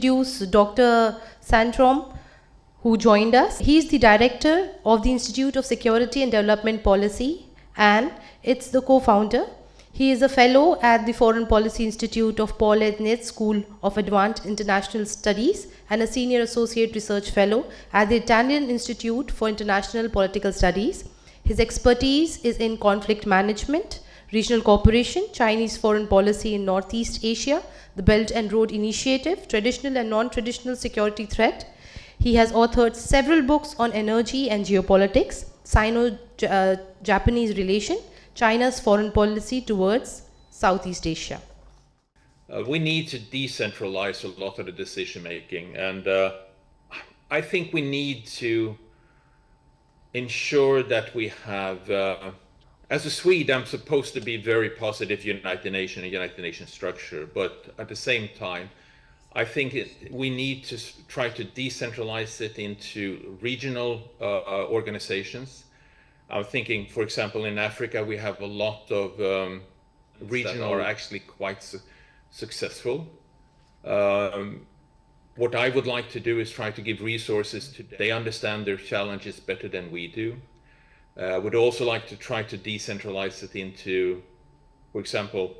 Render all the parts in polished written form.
introduce Dr. Swanström, who joined us. He is the director of the Institute of Security and Development Policy, and it's the co-founder. He is a fellow at the Foreign Policy Institute of Paul Ednett School of Advanced International Studies and a senior associate research fellow at the Italian Institute for International Political Studies. His expertise is in conflict management, regional cooperation, Chinese foreign policy in Northeast Asia, the Belt and Road Initiative, traditional and non-traditional security threat. He has authored several books on energy and geopolitics, Sino-Japanese relation, China's foreign policy towards Southeast Asia. We need to decentralize a lot of the decision making, and I think we need to ensure that we have, as a Swede, I'm supposed to be very positive United Nations structure, but at the same time, I think we need to try to decentralize it into regional organizations. I'm thinking, for example, in Africa, we have a lot of regions are actually quite successful. What I would like to do is try to give resources to them. They understand their challenges better than we do. Would also like to try to decentralize it into, for example,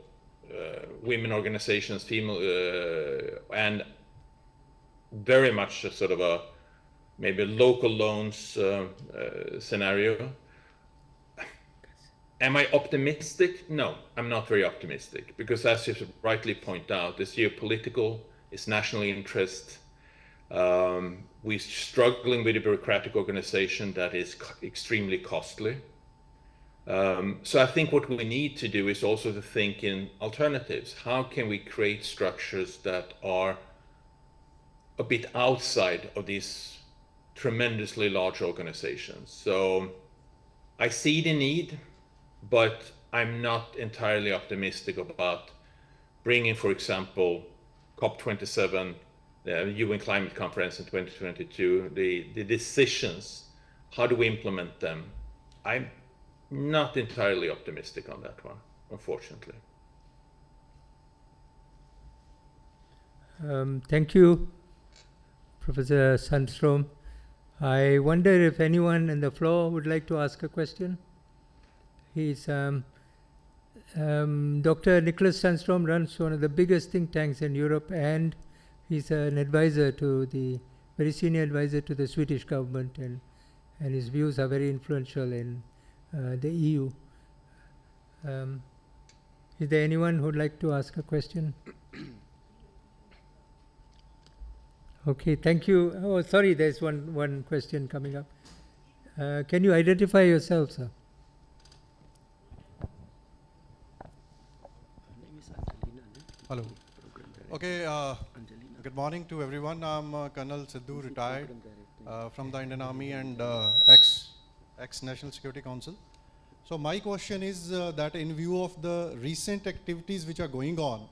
women organizations, female, and very much a sort of a maybe local loans scenario. Am I optimistic? No, I'm not very optimistic, because as you rightly point out, it's geopolitical, it's national interest. We're struggling with a bureaucratic organization that is extremely costly. So I think what we need to do is also to think in alternatives. How can we create structures that are a bit outside of these tremendously large organizations? So I see the need, but I'm not entirely optimistic about bringing, for example, COP27, the UN Climate Conference in 2022, the decisions, how do we implement them? I'm not entirely optimistic on that one, unfortunately. Thank you, Professor Swanström. I wonder if anyone on the floor would like to ask a question. He's Dr. Niklas Swanström runs one of the biggest think tanks in Europe, and he's an advisor to the very senior advisor to the Swedish government, and his views are very influential in the EU. Is there anyone who would like to ask a question? Okay, thank you. Oh, sorry, there's one question coming up. Can you identify yourself, sir? Hello. Okay, good morning to everyone. I'm Colonel Sidhu, retired from the Indian Army and ex-National Security Council. So my question is that in view of the recent activities which are going on,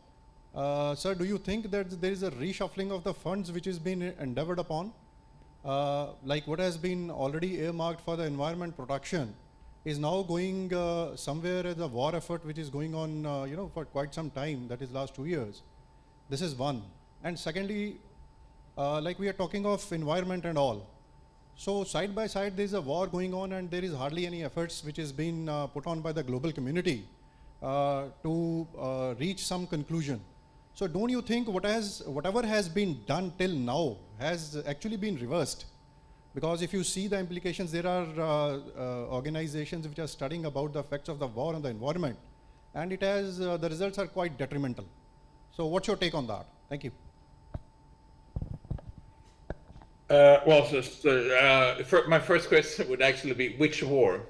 sir, do you think that there is a reshuffling of the funds which has been endeavored upon? Like what has been already earmarked for the environment protection is now going somewhere as a war effort which is going on for quite some time, that is last 2 years. This is one. And secondly, like we are talking of environment and all. So side by side there is a war going on, and there is hardly any efforts which is being put on by the global community to reach some conclusion. So don't you think whatever has been done till now has actually been reversed? Because if you see the implications, there are organizations which are studying about the effects of the war on the environment, and it has the results are quite detrimental. So what's your take on that? Thank you. My first question would actually be, which war?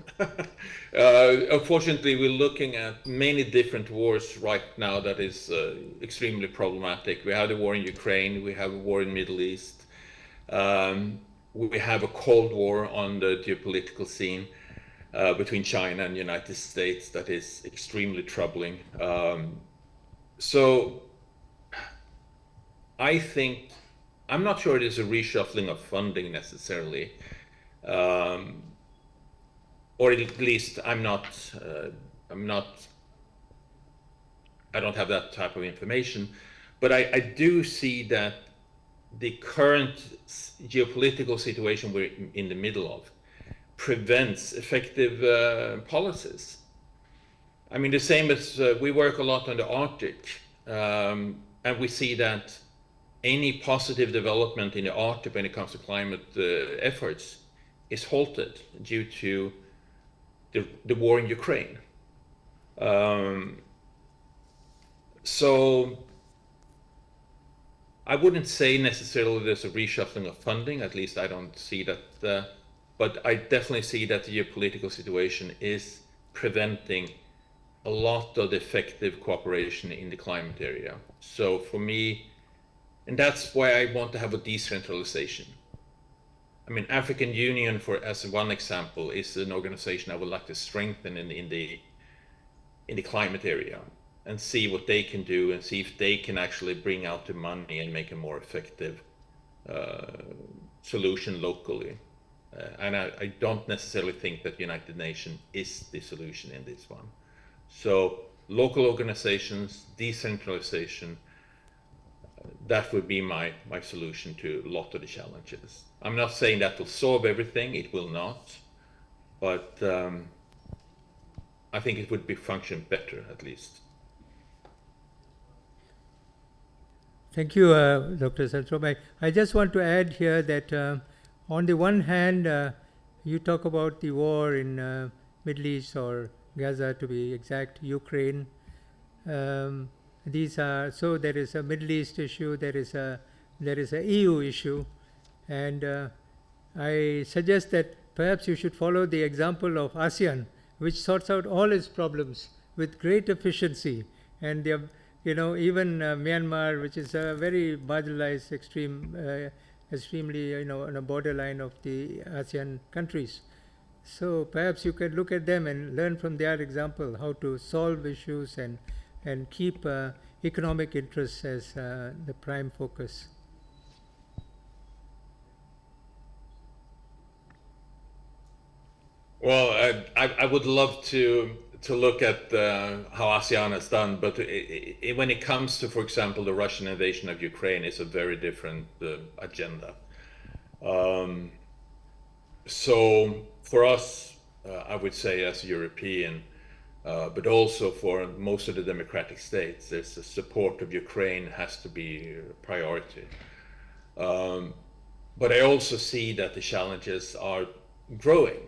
Unfortunately, we're looking at many different wars right now that is extremely problematic. We have the war in Ukraine, we have a war in the Middle East, we have a Cold War on the geopolitical scene between China and the United States that is extremely troubling. So I think, I'm not sure it is a reshuffling of funding necessarily, or at least I don't have that type of information, but I do see that the current geopolitical situation we're in the middle of prevents effective policies. I mean, the same as we work a lot on the Arctic, and we see that any positive development in the Arctic when it comes to climate efforts is halted due to the war in Ukraine. So I wouldn't say necessarily there's a reshuffling of funding, at least I don't see that, but I definitely see that the geopolitical situation is preventing a lot of effective cooperation in the climate area. So for me, and that's why I want to have a decentralization. I mean, African Union, as one example, is an organization I would like to strengthen in the climate area and see what they can do and see if they can actually bring out the money and make a more effective solution locally. And I don't necessarily think that United Nations is the solution in this one. So local organizations, decentralization, that would be my solution to a lot of the challenges. I'm not saying that will solve everything, it will not, but I think it would be function better at least. Thank you, Dr. Swanström. I just want to add here that on the one hand, you talk about the war in Middle East or Gaza, to be exact, Ukraine. These are, so there is a Middle East issue, there is a EU issue, and I suggest that perhaps you should follow the example of ASEAN, which sorts out all its problems with great efficiency. And they have, you know, even Myanmar, which is a very marginalized, extremely, you know, on a borderline of the ASEAN countries. So perhaps you could look at them and learn from their example how to solve issues and keep economic interests as the prime focus. Well, I would love to look at how ASEAN has done, but when it comes to, for example, the Russian invasion of Ukraine, it's a very different agenda. So for us, I would say as European, but also for most of the democratic states, there's the support of Ukraine has to be a priority. But I also see that the challenges are growing.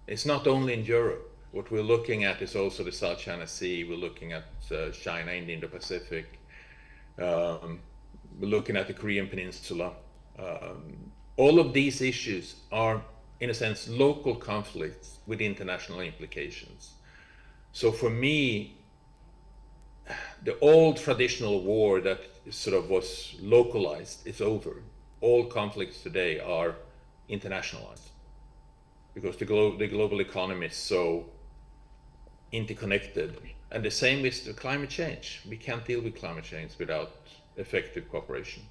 It's not only in Europe. What we're looking at is also the South China Sea. We're looking at China in the Indo-Pacific. We're looking at the Korean Peninsula. All of these issues are, in a sense, local conflicts with international implications. So for me, the old traditional war that sort of was localized is over. All conflicts today are internationalized because the global economy is so interconnected. And the same is the climate change. We can't deal with climate change without effective cooperation.